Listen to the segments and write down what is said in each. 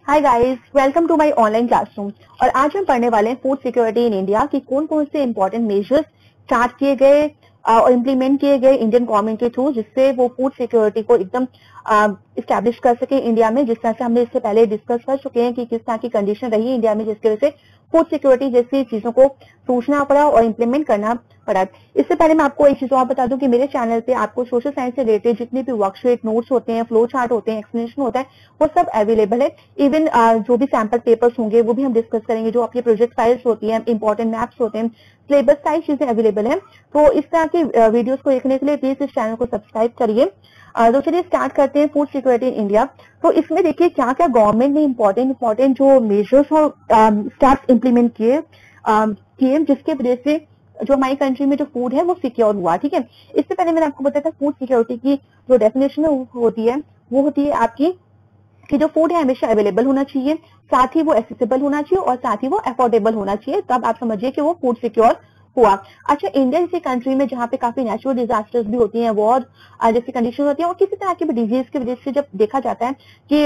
Hi guys, welcome to my online classroom. और आज हम पढ़ने वाले हैं फूड सिक्योरिटी इन इंडिया कि कौन कौन से इंपॉर्टेंट मेजर्स स्टार्ट किए गए और इम्प्लीमेंट किए गए इंडियन गवर्नमेंट के थ्रू, जिससे वो फूड सिक्योरिटी को एकदम इस्टेब्लिश कर सके इंडिया में। जिस तरह से हमने इससे पहले डिस्कस कर चुके हैं कि किस तरह की कंडीशन रही इंडिया में जिसकी वजह से फूड सिक्योरिटी जैसी चीजों को सोचना पड़ा और इम्प्लीमेंट करना पड़ा। इससे पहले मैं आपको एक चीज और बता दूं कि मेरे चैनल पे आपको सोशल साइंस से रिलेटेड जितने भी वर्कशीट, नोट्स होते हैं, फ्लो चार्ट होते हैं, एक्सप्लेनेशन होता है, वो सब अवेलेबल है। इवन जो भी सैंपल पेपर्स होंगे वो भी हम डिस्कस करेंगे। जो आपकी प्रोजेक्ट फाइल्स होती हैं, इंपॉर्टेंट मैप्स होते हैं, सिलेबस सारी चीजें अवेलेबल है। तो इस तरह की वीडियोस को देखने के लिए प्लीज इस चैनल को सब्सक्राइब करिए। तो चलिए स्टार्ट करते हैं फूड सिक्योरिटी इन इंडिया। तो इसमें देखिए क्या क्या गवर्नमेंट ने इंपॉर्टेंट जो मेजर्स और स्टेप्स इम्प्लीमेंट किए जिसके वजह से जो हमारी कंट्री में जो फूड है वो सिक्योर हुआ। ठीक है, इससे पहले मैंने आपको बताया था फूड सिक्योरिटी की जो डेफिनेशन होती है वो होती है आपकी कि जो फूड है हमेशा अवेलेबल होना चाहिए, साथ ही वो एक्सेसिबल होना चाहिए और साथ ही वो अफोर्डेबल होना चाहिए। तब आप समझिए कि वो फूड सिक्योर हुआ। अच्छा, इंडिया जैसी कंट्री में जहाँ पे काफी नेचुरल डिजास्टर्स भी होती हैं, वॉर जैसी कंडीशन होती है और किसी तरह की भी डिजीज की वजह से जब देखा जाता है कि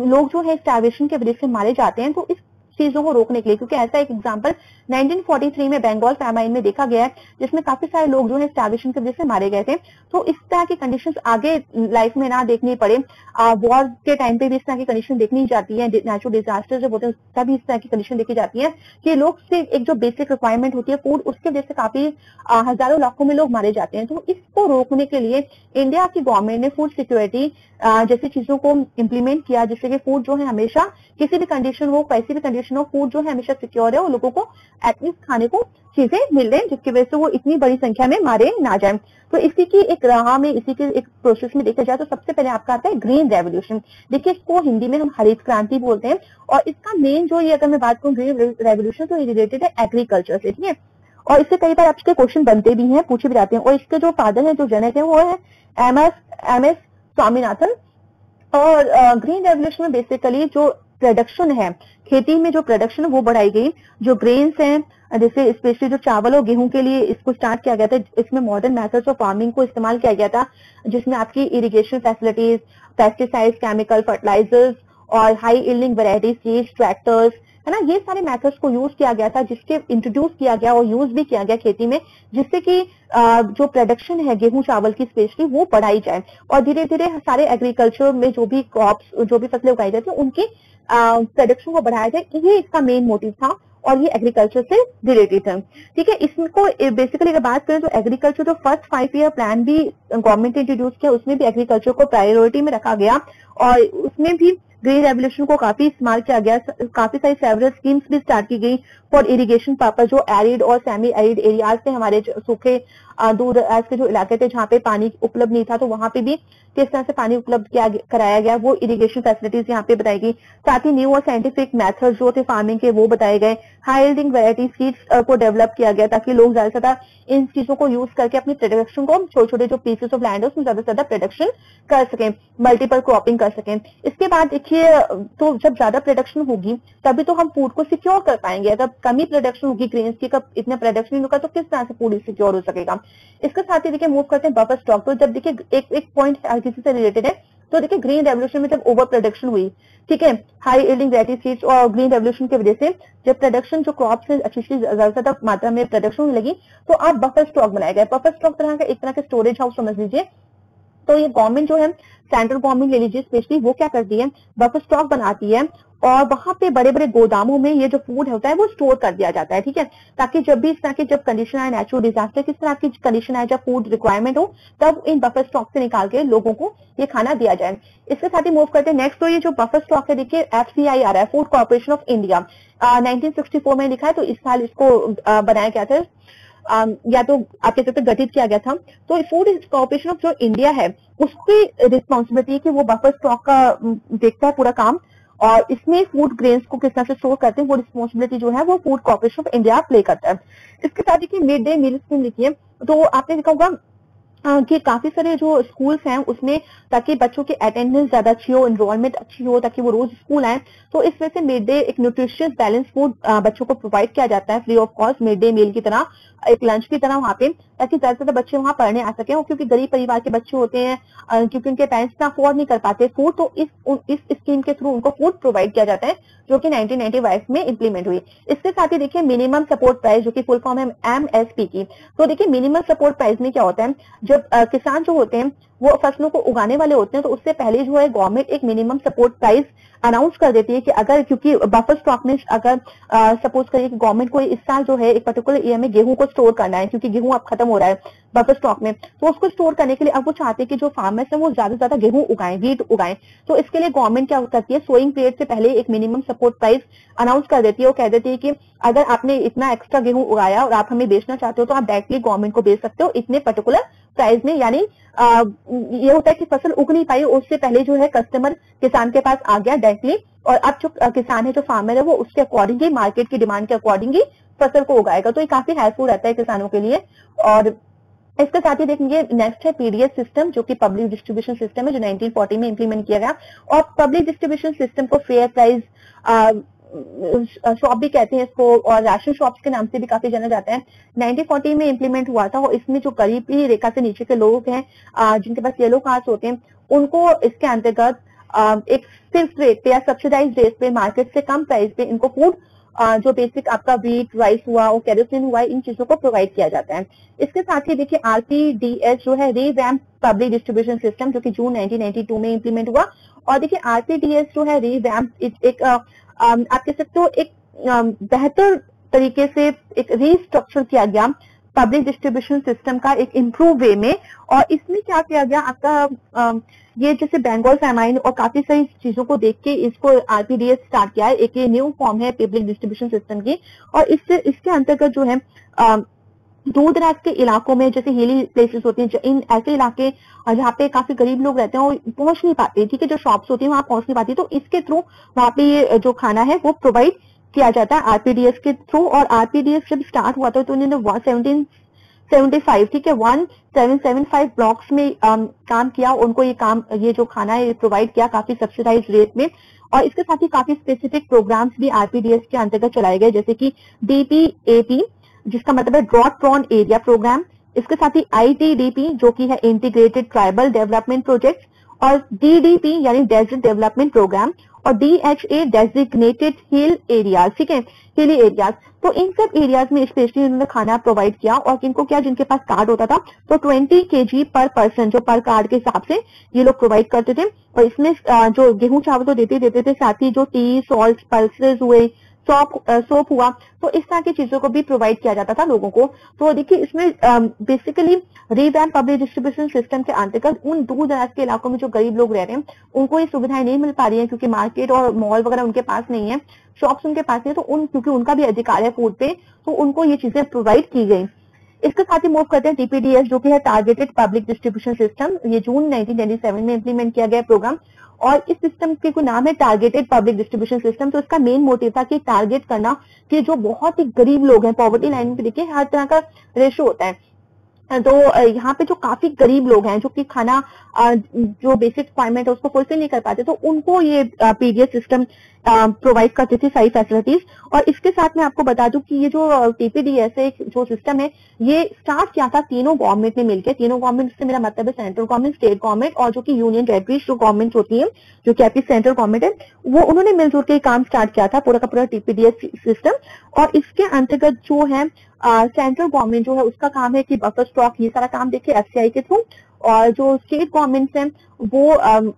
लोग जो है स्टार्वेशन की वजह से मारे जाते हैं, तो इस चीजों को रोकने के लिए, क्योंकि ऐसा एक एग्जांपल 1943 में बंगाल फैमाइन में देखा गया है जिसमें काफी सारे लोग जो है स्टार्वेशन की वजह से मारे गए थे। तो इस तरह की कंडीशंस आगे लाइफ में ना देखनी पड़े। वॉर के टाइम पे भी इस तरह की कंडीशन देखनी जाती है, नेचुरल डिजास्टर जब होते हैं तभी इस तरह की कंडीशन देखी जाती है कि लोग से एक जो बेसिक रिक्वायरमेंट होती है फूड, उसके वजह से काफी हजारों लाखों में लोग मारे जाते हैं। तो इसको रोकने के लिए इंडिया की गवर्नमेंट ने फूड सिक्योरिटी जैसी चीजों को इम्प्लीमेंट किया, जिससे कि फूड जो है हमेशा किसी भी कंडीशन हो, कैसी भी कंडीशन हो, फूड जो है हमेशा सिक्योर है और लोगों को एटलीस्ट खाने को चीजें मिल रही जिसकी वजह से वो इतनी बड़ी संख्या में मारे ना जाए। तो इसी की एक राह में, इसी के एक प्रोसेस में देखा जाए तो सबसे पहले आपका आता है ग्रीन रेवोल्यूशन। देखिए, इसको हिंदी में हम हरित क्रांति बोलते हैं और इसका मेन जो ये, अगर मैं बात करूं ग्रीन रेवोल्यूशन, तो ये रिलेटेड है एग्रीकल्चर से। ठीक है, और इससे कई बार आपके क्वेश्चन बनते भी हैं, पूछे भी जाते हैं। और इसके जो फादर है, जो जनक है, वो है एम एस स्वामीनाथन। और ग्रीन रेवोल्यूशन में बेसिकली जो प्रोडक्शन है, खेती में जो प्रोडक्शन है वो बढ़ाई गई। जो ग्रेन्स हैं, जैसे स्पेशली जो चावल और गेहूं के लिए इसको स्टार्ट किया गया था, इसमें मॉडर्न मेथड्स ऑफ फार्मिंग को इस्तेमाल किया गया था, जिसमें आपकी irrigation facilities, pesticides, chemical fertilisers और high yielding variety seeds, tractors, है ना, ये सारे मेथड्स को यूज किया गया था, जिसके इंट्रोड्यूस किया गया और यूज भी किया गया खेती में, जिससे कि जो प्रोडक्शन है गेहूं चावल की स्पेशली वो बढ़ाई जाए। और धीरे धीरे सारे एग्रीकल्चर में जो भी क्रॉप्स, जो भी फसलें उगाई जाती है, उनकी प्रोडक्शन को बढ़ाया जाए, ये इसका मेन मोटिव था और ये एग्रीकल्चर से रिलेटेड है। ठीक है, इसको बेसिकली अगर बात करें तो एग्रीकल्चर जो फर्स्ट 5 ईयर प्लान भी गवर्नमेंट ने इंट्रोड्यूस किया, उसमें भी एग्रीकल्चर को प्रायोरिटी में रखा गया और उसमें भी ग्रीन रेवोल्यूशन को काफी इस्तेमाल किया गया। काफी सारी सेवरल स्कीम्स भी स्टार्ट की गई फॉर इरिगेशन पर्पज। जो एरिड और सेमी एरिड एरियाज थे, हमारे सूखे दूर दराज के जो इलाके थे जहाँ पे पानी उपलब्ध नहीं था, तो वहां पे भी किस तरह से पानी उपलब्ध कराया गया, वो इरिगेशन फैसिलिटीज यहाँ पे बताई गई। साथ ही न्यू और साइंटिफिक मेथड जो थे फार्मिंग के वो बताए गए। हाई यील्डिंग वैरायटी सीड्स को डेवलप किया गया ताकि लोग ज्यादा से ज्यादा इन चीजों को यूज करके अपनी प्रोडक्शन को, छोटे छोटे जो पीसेस ऑफ लैंड है उसमें ज्यादा से ज्यादा प्रोडक्शन कर सकें, मल्टीपल क्रॉपिंग कर सकें। इसके बाद देखिए, तो जब ज्यादा प्रोडक्शन होगी तभी तो हम फूड को सिक्योर कर पाएंगे। अगर कमी प्रोडक्शन होगी ग्रेन्स की, कब इतना प्रोडक्शन नहीं होगा तो किस तरह से फूड सिक्योर हो सकेगा। इसके साथ ही देखिए मूव करते हैं बफर स्टॉक। तो जब देखिए एक पॉइंट किसी से रिलेटेड है, तो देखिए ग्रीन रेवोल्यूशन में जब ओवर प्रोडक्शन हुई, ठीक है, हाई यील्डिंग वैरायटी सीड्स और ग्रीन रेवोल्यूशन की वजह से जब प्रोडक्शन जो क्रॉप से अच्छी ज्यादा मात्रा में प्रोडक्शन होने लगी, तो आप बफर स्टॉक बनाया गया। बफर स्टॉक तरह का एक तरह का स्टोरेज हाउस समझ लीजिए। तो ये गवर्नमेंट जो है, सेंट्रल गवर्नमेंट ले लीजिए स्पेशली, वो क्या करती है, बफर स्टॉक बनाती है और वहां पे बड़े बड़े गोदामों में ये जो फूड होता है वो स्टोर कर दिया जाता है। ठीक है, ताकि जब भी इस तरह की जब कंडीशन आए, नेचुरल डिजास्टर किस तरह की कंडीशन आए, जब फूड रिक्वायरमेंट हो, तब इन बफर स्टॉक से निकाल के लोगों को ये खाना दिया जाए। इसके साथ ही मूव करते हैं नेक्स्ट। तो ये जो बफर स्टॉक है, देखिए FCI आ रहा है, फूड कॉर्पोरेशन ऑफ इंडिया, 1964 में लिखा है, तो इस साल इसको बनाया गया था, या तो आप कह सकते गठित किया गया था। तो फूड कॉर्पोरेशन ऑफ जो इंडिया है उसकी रिस्पॉन्सिबिलिटी है कि वो बफर स्टॉक का देखता है पूरा काम, और इसमें फूड ग्रेन्स को किस तरह से स्टोर करते हैं वो रिस्पॉन्सिबिलिटी जो है वो food corporation of India play करता है। इसके साथ ही मिड डे मील स्कीम लिखी है। तो आपने देखा होगा कि काफी सारे जो स्कूल्स हैं उसमें, ताकि बच्चों की अटेंडेंस ज्यादा अच्छी हो, एनरोलमेंट अच्छी हो, ताकि वो रोज स्कूल आए, तो इस वजह से मिड डे एक न्यूट्रिशियस बैलेंस फूड बच्चों को प्रोवाइड किया जाता है free of cost, mid day meal की तरह, एक लंच की तरह वहां पे, ताकि ज्यादा से ज्यादा बच्चे वहाँ पढ़ने आ सके, क्योंकि गरीब परिवार के बच्चे होते हैं, क्योंकि उनके पेरेंट्स ना अफोर्ड नहीं कर पाते फूड, तो इस स्कीम के थ्रू उनको फूड प्रोवाइड किया जाता है, जो कि 1995 में इंप्लीमेंट हुई। इसके साथ ही देखिए मिनिमम सपोर्ट प्राइस, जो कि फुल फॉर्म है MSP की। तो देखिए मिनिमम सपोर्ट प्राइस में क्या होता है, जब किसान जो होते हैं वो फसलों को उगाने वाले होते हैं, तो उससे पहले जो है गवर्नमेंट एक मिनिमम सपोर्ट प्राइस अनाउंस कर देती है कि अगर, क्योंकि बफर स्टॉक में अगर सपोज करिए कि गवर्नमेंट को इस साल जो है एक पर्टिकुलर ईयर में गेहूं को स्टोर करना है, क्योंकि गेहूं अब खत्म हो रहा है बफर स्टॉक में, तो उसको स्टोर करने के लिए अब वो चाहते हैं कि जो फार्मर्स है वो ज्यादा से ज्यादा गेहूं उगाएं, वीट उगाएं। तो इसके लिए गवर्नमेंट क्या करती है, सोइंग पीरियड से पहले एक मिनिमम सपोर्ट प्राइस अनाउंस कर देती है। वो कह देती है कि अगर आपने इतना एक्स्ट्रा गेहूं उगाया और आप हमें बेचना चाहते हो, तो आप डायरेक्टली गवर्नमेंट को बेच सकते हो इतने पर्टिकुलर प्राइस में। यानी ये होता है कि फसल उग नहीं पाई, उससे पहले जो है कस्टमर किसान के पास आ गया डायरेक्टली, और अब जो किसान है, जो फार्मर है, वो उसके अकॉर्डिंगली, मार्केट की डिमांड के अकॉर्डिंगली फसल को उगाएगा। तो ये काफी हेल्पफुल रहता है किसानों के लिए। और इसके साथ ही देखेंगे नेक्स्ट है PDS सिस्टम, जो कि पब्लिक डिस्ट्रीब्यूशन सिस्टम है, जो 1940 में इंप्लीमेंट किया गया। और पब्लिक डिस्ट्रीब्यूशन सिस्टम को फेयर प्राइस शॉप भी कहते हैं इसको, और राशन शॉप्स के नाम से भी काफी जाना जाता है। 1940 में इंप्लीमेंट हुआ था, और इसमें जो गरीबी रेखा से नीचे के लोग हैं, जिनके पास येलो कार्ड्स होते हैं, उनको इसके अंतर्गत एक फिक्स रेट पे या सब्सिडाइज रेट पे, मार्केट से कम प्राइस पे इनको फूड, जो बेसिक आपका वीट, राइस हुआ और केरोसिन हुआ, इन चीजों को प्रोवाइड किया जाता है। इसके साथ ही देखिए RPDS जो है, रिवैम्प पब्लिक डिस्ट्रीब्यूशन सिस्टम, जो कि जून 1992 में इंप्लीमेंट हुआ। और देखिए RPDS जो है रिवैम्प, एक आप कह सकते हो एक बेहतर तरीके से एक रीस्ट्रक्चर किया गया पब्लिक डिस्ट्रीब्यूशन सिस्टम का, एक इम्प्रूव वे में। और इसमें क्या किया गया आपका, ये जैसे बंगाल फैमाइन और काफी सारी चीजों को देख के इसको RPDS स्टार्ट किया है। एक ये न्यू फॉर्म है पब्लिक डिस्ट्रीब्यूशन सिस्टम की, और इसके अंतर्गत जो है दूर दराज के इलाकों में, जैसे हिली प्लेसेस होती हैं, इन ऐसे इलाके जहाँ पे काफी गरीब लोग रहते हैं, वो पहुंच नहीं पाते, ठीक है, जो शॉप्स होती है वहां पहुंच नहीं पाती, तो इसके थ्रू वहां पे ये जो खाना है वो प्रोवाइड किया जाता है RPDS के थ्रू। और RPDS जब स्टार्ट हुआ था तो उन्होंने 1775, ठीक है, 1775 ब्लॉक्स में काम किया। उनको ये जो खाना है प्रोवाइड किया काफी सब्सिडाइज रेट में। और इसके साथ ही काफी स्पेसिफिक प्रोग्राम्स भी RPDS के अंतर्गत चलाए गए, जैसे कि DPAP, जिसका मतलब है ड्रॉट प्रोन एरिया प्रोग्राम। इसके साथ ही ITDP, जो कि है इंटीग्रेटेड ट्राइबल डेवलपमेंट प्रोजेक्ट, और DDP यानी डेजर्ट डेवलपमेंट प्रोग्राम, और DHA डेजिग्नेटेड हिल एरियाज, ठीक है, हिली एरियाज। तो इन सब एरियाज में स्पेशली उन्होंने खाना प्रोवाइड किया। और किनको क्या, जिनके पास कार्ड होता था, तो 20 kg पर पर्सन, जो पर कार्ड के हिसाब से ये लोग प्रोवाइड करते थे। और इसमें जो गेहूं चावल तो देते थे, साथ ही जो टी, सॉल्ट, पल्सेस हुए, सोप हुआ, तो इस तरह की चीजों को भी प्रोवाइड किया जाता था लोगों को। तो देखिए इसमें basically revamp public distribution system के अंतर्गत उन दूर दराज के इलाकों में जो गरीब लोग रह रहे हैं, उनको ये सुविधाएं नहीं मिल पा रही है, क्योंकि मार्केट और मॉल वगैरह उनके पास नहीं है, शॉप्स उनके पास नहीं है, तो क्योंकि उनका भी अधिकार है फूड पे, तो उनको ये चीजें प्रोवाइड की गई। इसके साथ ही मूव करते हैं TPDS, जो कि है टारगेटेड पब्लिक डिस्ट्रीब्यूशन सिस्टम। ये जून 1997 में इंप्लीमेंट किया गया प्रोग्राम, और इस सिस्टम के कोई नाम है टारगेटेड पब्लिक डिस्ट्रीब्यूशन सिस्टम। तो इसका मेन मोटिव था कि टारगेट करना कि जो बहुत ही गरीब लोग हैं, पॉवर्टी लाइन पे देखिए हर तरह का रेशो होता है, तो यहाँ पे जो काफी गरीब लोग हैं, जो कि खाना जो बेसिक रिक्वायरमेंट है उसको फुलफिल नहीं कर पाते, तो उनको ये PDS सिस्टम प्रोवाइड करती थी सारी फैसिलिटीज। और इसके साथ मैं आपको बता दूं कि ये जो TPDS है, जो सिस्टम है, ये स्टार्ट किया था तीनों गवर्नमेंट ने मिलकर। तीनों गवर्नमेंट से मेरा मतलब है सेंट्रल गवर्नमेंट, स्टेट गवर्नमेंट, और जो कि यूनियन टेरिटरीज जो गवर्नमेंट होती है, जो कि आपकी सेंट्रल गवर्नमेंट है, वो उन्होंने मिलजुल के काम स्टार्ट किया था पूरा का पूरा TPDS सिस्टम। और इसके अंतर्गत जो है सेंट्रल गवर्नमेंट जो है उसका काम है कि बफर स्टॉक, ये सारा काम देखिए FCI के थ्रू, और जो स्टेट गवर्नमेंट है वो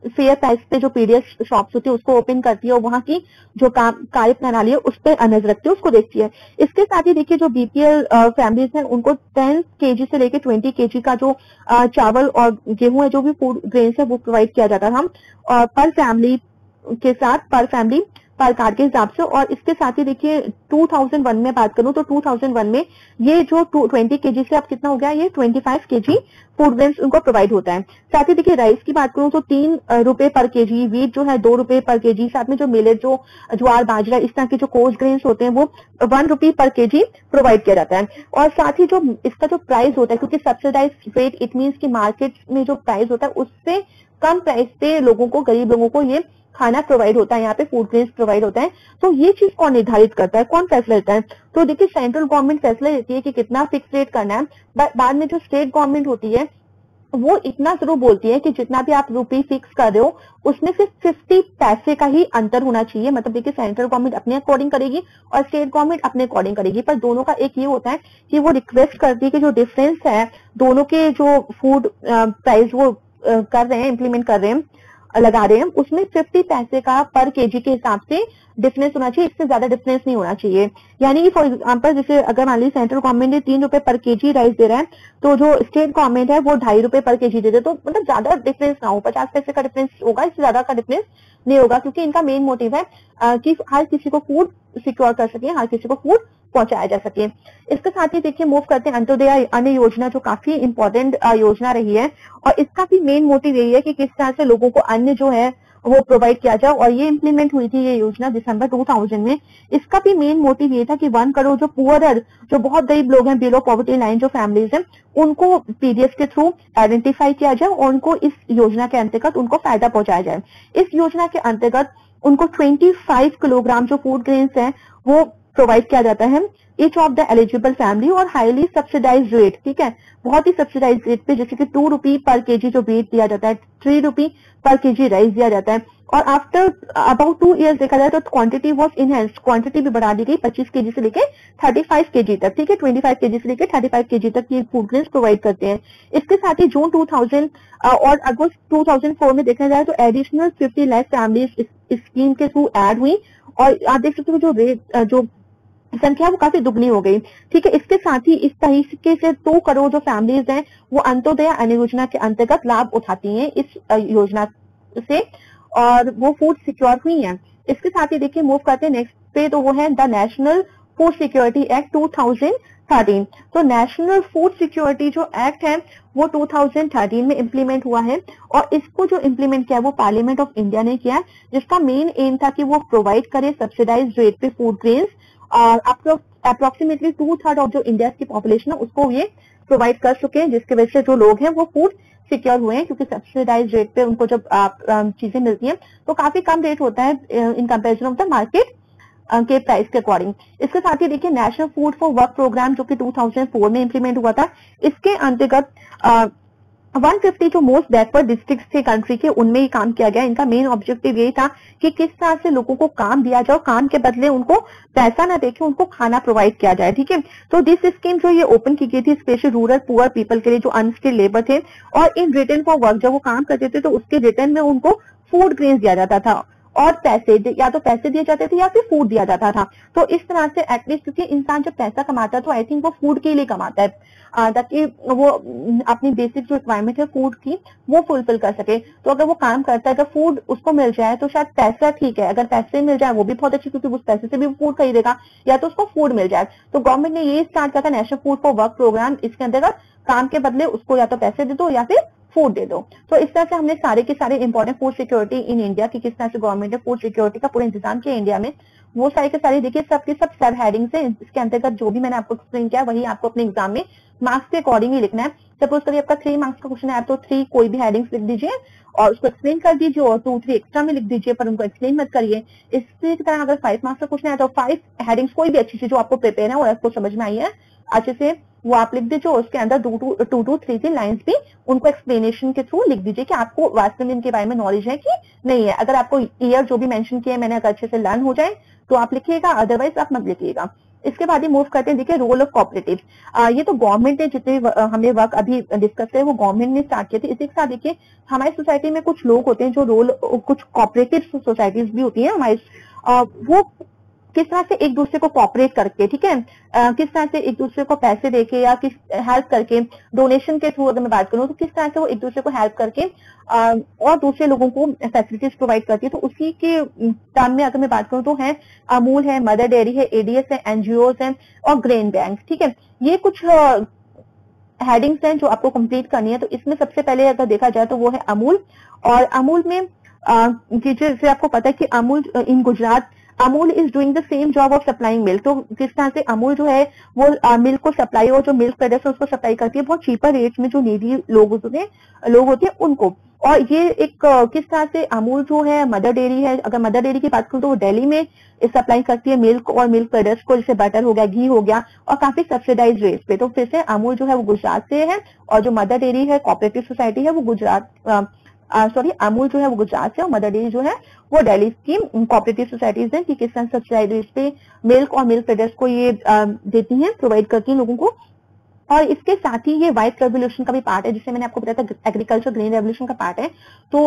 फेयर प्राइस पे जो PDS शॉप्स होती है उसको ओपन करती है, और वहां की जो कार्य प्रणाली है उस पर नजर रखती है, उसको देखती है। इसके साथ ही देखिए जो BPL फैमिलीज हैं, उनको 10 kg से लेकर 20 kg का जो चावल और गेहूं है, जो भी फूड ग्रेन्स है, वो प्रोवाइड किया जाता था, और पर फैमिली के साथ, पर फैमिली पर कार्ड के हिसाब से। और इसके साथ ही देखिए 2001 में बात करूं तो 2001 में ये जो 20 kg से अब कितना हो गया, ये 25 kg फूड ग्रेन्स उनको प्रोवाइड होता है। साथ ही देखिए राइस की बात करूं तो 3 रुपए पर केजी, वीट जो है 2 रुपए पर केजी, साथ में जो मिलेट, जो ज्वार, बाजरा, इस तरह के जो कोर्स ग्रेन्स होते हैं, वो 1 रुपी पर केजी प्रोवाइड किया जाता है। और साथ ही जो इसका जो प्राइस होता है, क्योंकि सब्सिडाइज रेट, इट मीन्स की मार्केट में जो प्राइस होता है उससे कम प्राइस पे लोगों को, गरीब लोगों को ये खाना प्रोवाइड होता है, यहाँ पे फूड ग्रेन्स प्रोवाइड होता है। तो ये चीज कौन निर्धारित करता है, कौन फैसला लेता है? तो देखिए सेंट्रल गवर्नमेंट फैसला लेती है कि कितना फिक्स रेट करना है, बाद में जो स्टेट गवर्नमेंट होती है वो इतना जरूर बोलती है कि जितना भी आप रुपी फिक्स कर रहे हो उसमें सिर्फ 50 पैसे का ही अंतर होना चाहिए। मतलब देखिए सेंट्रल गवर्नमेंट अपने अकॉर्डिंग करेगी और स्टेट गवर्नमेंट अपने अकॉर्डिंग करेगी, पर दोनों का एक ये होता है कि वो रिक्वेस्ट करती है कि जो डिफरेंस है दोनों के जो फूड प्राइस वो कर रहे हैं, इम्प्लीमेंट कर रहे हैं, लगा रहे हैं, उसमें 50 पैसे का पर केजी के हिसाब से डिफरेंस होना चाहिए, इससे ज्यादा डिफरेंस नहीं होना चाहिए। यानी कि फॉर एग्जाम्पल जैसे अगर मान लीजिए सेंट्रल गवर्नमेंट ने 3 रुपए पर केजी राइस दे रहा है तो जो स्टेट गवर्नमेंट है वो 2.5 रुपए पर केजी दे दे, तो मतलब ज्यादा डिफरेंस ना हो, 50 पैसे का डिफरेंस होगा, इससे ज्यादा का डिफरेंस नहीं होगा, क्योंकि इनका मेन मोटिव है कि हर किसी को फूड सिक्योर कर सके, हर किसी को फूड पहुंचाया जा सके। इसके साथ ही देखिए मूव करते हैं अंत्योदय अन्न योजना, जो काफी इंपॉर्टेंट योजना रही है और इसका भी मेन मोटिव यही है कि किस तरह से लोगों को अन्न जो है वो प्रोवाइड किया जाए, और ये इम्प्लीमेंट हुई थी ये योजना दिसंबर 2000 में। इसका भी मेन मोटिव ये था कि 1 करोड़ जो पुअरर, जो बहुत गरीब लोग हैं, बिलो पॉवर्टी लाइन जो फैमिलीज हैं, उनको पीडीएफ के थ्रू आइडेंटिफाई किया जाए और उनको इस योजना के अंतर्गत उनको फायदा पहुंचाया जाए। इस योजना के अंतर्गत उनको 25 किलोग्राम जो फूड ग्रेन्स हैं वो प्रोवाइड किया जाता है each of the eligible family, और हाईली सब्सिडाइज रेट, ठीक है, बहुत ही सब्सिडाइज रेट पे, जैसे कि 2 रुपी पर केजी जो वेट दिया जाता है, 3 रुपी पर केजी राइस दिया जाता है। और आफ्टर अबाउट 2 इयर्स देखा जाए तो क्वांटिटी वॉज इनहेंस्ड, क्वांटिटी भी बढ़ा दी गई 25 केजी से लेके 35 केजी तक, ठीक है, 25 केजी से लेके 35 केजी तक ये फूड ग्रेन्स प्रोवाइड करते हैं। इसके साथ ही जून 2000 और अगस्त 2004 में देखा जाए तो एडिशनल 50 लाख फैमिलीज इस स्कीम के थ्रू ऐड हुई, और आप देख सकते हो जो रेट जो संख्या वो काफी दुगनी हो गई, ठीक है। इसके साथ ही इस तरीके से 2 करोड़ जो फैमिलीज हैं वो अंत्योदय अन्न योजना के अंतर्गत लाभ उठाती हैं इस योजना से, और वो फूड सिक्योर हुई हैं। इसके साथ ही देखिए मूव करते हैं नेक्स्ट पे, तो वो है the national food security act 2013। तो नेशनल फूड सिक्योरिटी जो एक्ट है वो 2013 में इम्प्लीमेंट हुआ है, और इसको जो इम्प्लीमेंट किया वो पार्लियामेंट ऑफ इंडिया ने किया, जिसका मेन एम था कि वो प्रोवाइड करे सब्सिडाइज रेट पे फूड ग्रेन्स, अप्रोक्सीमेटली 2/3 ऑफ जो इंडिया की पॉपुलेशन है उसको ये प्रोवाइड कर चुके हैं, जिसकी वजह से जो लोग हैं वो फूड सिक्योर हुए हैं, क्योंकि सब्सिडाइज रेट पे उनको जब चीजें मिलती हैं तो काफी कम रेट होता है in comparison of the market के प्राइस के अकॉर्डिंग। इसके साथ ही देखिए national food for work programme जो कि 2004 में इम्प्लीमेंट हुआ था, इसके अंतर्गत 150 जो मोस्ट बैकवर्ड डिस्ट्रिक्ट थे कंट्री के, उनमें ही काम किया गया। इनका मेन ऑब्जेक्टिव यही था कि किस तरह से लोगों को काम दिया जाए, काम के बदले उनको पैसा ना देके उनको खाना प्रोवाइड किया जाए, ठीक है। तो दिस स्कीम जो ये ओपन की गई थी स्पेशल रूरल पुअर पीपल के लिए, जो अनस्किल्ड लेबर थे, और इन रिटर्न फॉर वर्क जब वो काम करते थे तो उसके रिटर्न में उनको फूड ग्रेन्स दिया जाता था, और पैसे या तो पैसे दिए जाते थे या फिर फूड दिया जाता था। तो इस तरह से एटलीस्ट, क्योंकि इंसान जब पैसा कमाता है तो आई थिंक वो फूड के लिए कमाता है, ताकि वो अपनी बेसिक जो रिक्वायरमेंट है फूड की वो फुलफिल कर सके। तो अगर वो काम करता है, अगर फूड उसको मिल जाए तो शायद पैसा ठीक है, अगर पैसे मिल जाए वो भी बहुत अच्छी, क्योंकि उस पैसे से भी वो फूड खरीदेगा, या तो उसको फूड मिल जाए। तो गवर्नमेंट ने ये स्टार्ट किया था national food for work programme, इसके अंतर्गत काम के बदले उसको या तो पैसे दे दो या फिर फूड दे दो। तो इस तरह से हमने सारे के सारे important food security in India की, किस तरह से गवर्नमेंट ने फूड सिक्योरिटी का पूरा इंतजाम किया इंडिया में, वो सारे के सारे देखिए सबके सब सब हेडिंग्स है। इसके अंतर्गत जो भी मैंने आपको एक्सप्लेन किया वही आपको अपने एग्जाम में मार्क्स के अकॉर्डिंग ही लिखना है। सपोज करिए आपका 3 मार्क्स का क्वेश्चन है तो 3 कोई भी हेडिंग्स लिख दीजिए और उसको एक्सप्लेन कर दीजिए, और 2-3 एक्स्ट्रा में लिख दीजिए पर उनको एक्सप्लेन मत करिए। इसी तरह अगर 5 मार्क्स का क्वेश्चन है तो 5 हेडिंग्स कोई भी अच्छी चीज जो आपको प्रिपेयर है और आपको समझ में आई है अच्छे से वो आप लिख दीजिए, उसके अंदर 2 to 3 लाइंस भी उनको एक्सप्लेनेशन के थ्रू लिख दीजिए कि आपको वास्तव में इनके बारे में नॉलेज है कि नहीं है। अगर आपको ईयर जो भी मेंशन किया है मैंने अगर अच्छे से लर्न हो जाए तो आप लिखिएगा, अदरवाइज आप मत लिखिएगा। इसके बाद ही मूव करते हैं, देखिए रोल ऑफ कोऑपरेटिव। ये तो गवर्नमेंट ने जितने हमने वर्क अभी डिस्कस किए वो गवर्नमेंट ने स्टार्ट किए थे। इसी के साथ देखिए हमारी सोसाइटी में कुछ लोग होते हैं जो रोल, कुछ कोऑपरेटिव सोसाइटीज भी होती है हमारी, वो किस तरह से एक दूसरे को कोऑपरेट करके, ठीक है, किस तरह से एक दूसरे को पैसे देके या किस हेल्प करके, डोनेशन के थ्रू अगर मैं बात करूं तो किस तरह से वो एक दूसरे को हेल्प करके और दूसरे लोगों को फैसिलिटीज प्रोवाइड करती है। तो उसी के टर्म में अगर मैं बात करूं तो है अमूल है, मदर डेयरी है, एडीएस है, एनजीओ है और ग्रेन बैंक, ठीक है। ये कुछ हेडिंग्स हैं जो आपको कंप्लीट करनी है। तो इसमें सबसे पहले अगर देखा जाए तो वो है अमूल, और अमूल में जैसे आपको पता है कि Amul in Gujarat, Amul is doing the same job of supplying milk. तो किस तरह से अमूल जो है वो मिल्क को सप्लाई, और जो मिल्क प्रोडक्ट्स है उसको सप्लाई करती है बहुत चीपर रेट्स में जो नीडी लोग होते हैं उनको। और ये एक किस तरह से अमूल जो है मदर डेयरी है, अगर मदर डेयरी की बात करूं तो वो दिल्ली में सप्लाई करती है मिल्क और मिल्क प्रोडक्ट्स को, जैसे बटर हो गया, घी हो गया, और काफी सब्सिडाइज रेट पे। तो फिर से अमूल जो है वो गुजरात से है, और जो मदर डेयरी है कोऑपरेटिव सोसाइटी है वो गुजरात अमूल जो है वो गुजरात से, और मदर डेयरी जो है वो दिल्ली की कोऑपरेटिव सोसाइटीज है कि किस तरह सब्सिडाइज रेट पे मिल्क और मिल्क प्रोडक्ट्स को ये देती हैं, प्रोवाइड करती हैं लोगों को। और इसके साथ ही ये व्हाइट रेवोल्यूशन का भी पार्ट है, जिससे मैंने आपको बताया था एग्रीकल्चर ग्रीन रेवोल्यूशन का पार्ट है। तो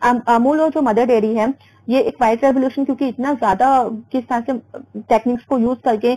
अमूल और जो मदर डेयरी है ये एक व्हाइट रेवोल्यूशन, क्योंकि इतना ज्यादा किस तरह से टेक्निक्स को यूज करके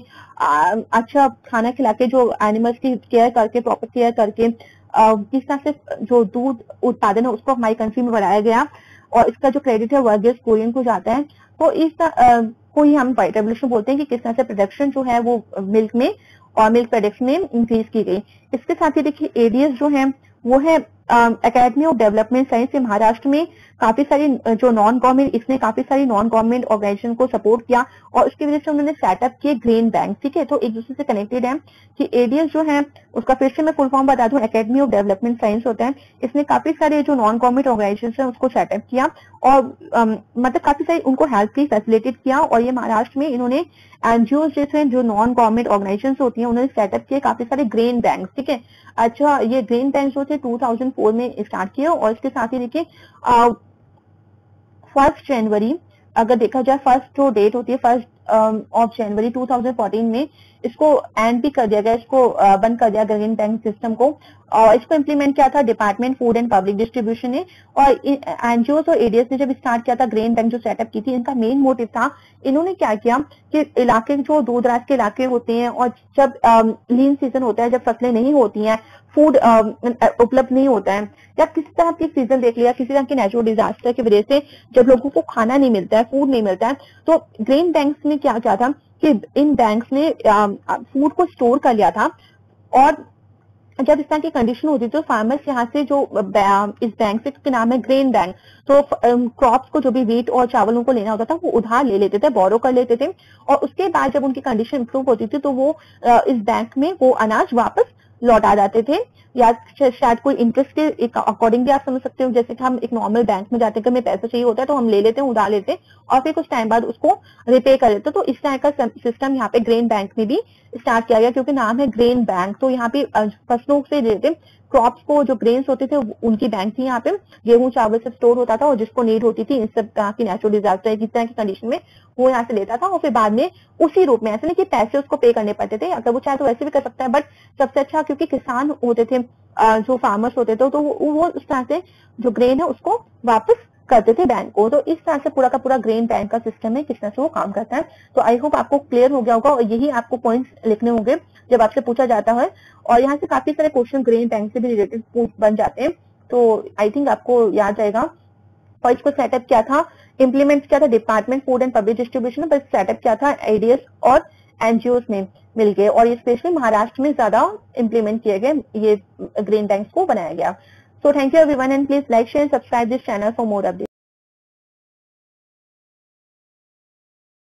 अच्छा खाना खिला के, जो एनिमल्स की केयर करके, प्रॉपर केयर करके किस तरह से जो दूध उत्पादन है उसको हमारी कंट्री में बढ़ाया गया, और इसका जो क्रेडिट है वर्गीस कुरियन को जाता है। तो इस को ही हम व्हाइट रेवोल्यूशन बोलते हैं कि किस तरह से प्रोडक्शन जो है वो मिल्क में और मिल्क प्रोडक्ट्स में इंक्रीज की गई। इसके साथ ही देखिए एडीएस जो है वो है एकेडमी ऑफ डेवलपमेंट साइंस से महाराष्ट्र में काफी सारी जो नॉन गवर्नमेंट, इसने काफी सारी नॉन गवर्नमेंट ऑर्गेनाइजेशन को सपोर्ट किया, और उसकी वजह से उन्होंने सेटअप किए ग्रेन बैंक। ठीक है, तो एक दूसरे से कनेक्टेड है कि एडीएस जो है उसका फिर से मैं फुल फॉर्म बता दूं, एकेडमी ऑफ डेवलपमेंट साइंस होता है। इसने काफी सारे जो नॉन गवर्नमेंट ऑर्गेनाइजेशन है उसको सेटअप किया, और मतलब काफी सारी उनको हेल्प की, फैसिलिटेट किया, और ये महाराष्ट्र में इन्होंने एनजीओ जैसे जो नॉन गवर्नमेंट ऑर्गेनाइजेशन होती है उन्होंने सेटअप किए काफी सारे ग्रेन बैंक। ठीक है, अच्छा ये ग्रेन बैंक जो थे 2004 में स्टार्ट किए, और इसके साथ ही देखिए 1 जनवरी अगर देखा जाए, फर्स्ट जो डेट होती है 1 जनवरी 2014 में इसको एंड भी कर दिया गया, इसको बंद कर दिया ग्रेन बैंक सिस्टम को। और इसको इम्प्लीमेंट किया था department food and public distribution ने, और एनजीओ और एडीएस ने जब स्टार्ट किया था ग्रेन बैंक जो सेटअप की थी, इनका मेन मोटिव था, इन्होंने क्या किया कि इलाके जो दूर दराज के इलाके होते हैं और जब लीन सीजन होता है, जब फसलें नहीं होती हैं, फूड उपलब्ध नहीं होता है, या किसी तरह की सीजन देख लिया, किसी तरह की नेचुरल डिजास्टर की वजह से जब लोगों को खाना नहीं मिलता है, फूड नहीं मिलता है, तो ग्रेन बैंक्स ने क्या किया था कि इन बैंक्स ने फूड को स्टोर कर लिया था, और जब इस तरह की कंडीशन होती थी तो फार्मर्स यहाँ से जो इस बैंक से के नाम है ग्रेन बैंक, तो क्रॉप्स को जो भी व्हीट और चावल उनको लेना होता था वो उधार ले लेते थे, बोरो कर लेते थे, और उसके बाद जब उनकी कंडीशन इंप्रूव होती थी तो वो इस बैंक में वो अनाज वापस लौटा जाते थे, या शायद कोई इंटरेस्ट के अकॉर्डिंग भी आप समझ सकते हो, जैसे कि हम एक नॉर्मल बैंक में जाते हैं, हमें पैसा चाहिए होता है तो हम ले लेते हैं, उधार लेते हैं, और फिर कुछ टाइम बाद उसको रिपे कर लेते हैं। तो इस तरह का सिस्टम यहाँ पे ग्रेन बैंक में भी स्टार्ट किया गया, क्योंकि नाम है ग्रेन बैंक। तो यहाँ पे फसलों से रिलेटेड क्रॉप्स को जो ग्रेन्स होते थे उनकी बैंक थी, यहाँ पे गेहूं चावल सब स्टोर होता था, और जिसको नीड होती थी इन सब की नेचुरल डिजास्टर किस तरह की कंडीशन में वो यहाँ से लेता था, और फिर बाद में उसी रूप में, ऐसे नहीं कि पैसे उसको पे करने पड़ते थे, अगर वो चाहे तो वैसे भी कर सकता है, बट सबसे अच्छा क्योंकि किसान होते थे, जो फार्मर्स होते थे, तो वो उस तरह से जो ग्रेन है उसको वापस करते थे बैंक को। तो इस तरह से पूरा का पूरा ग्रेन बैंक का सिस्टम है, किस तरह से वो काम करता है। तो आई होप आपको क्लियर हो गया होगा, और यही आपको पॉइंट्स लिखने होंगे जब आपसे पूछा जाता है, और यहाँ से काफी सारे क्वेश्चन ग्रेन बैंक से भी रिलेटेड बन जाते हैं, तो आई थिंक आपको याद जाएगा। और इसको सेटअप किया था, इम्प्लीमेंट किया था department food and public distribution, पर सेटअप किया था एडीएस और एनजीओ में मिलके, और ये स्पेशली महाराष्ट्र में ज्यादा इम्प्लीमेंट किए गए, ये ग्रेन बैंक्स को बनाया गया। So thank you everyone, and please like, share and subscribe this channel for more updates.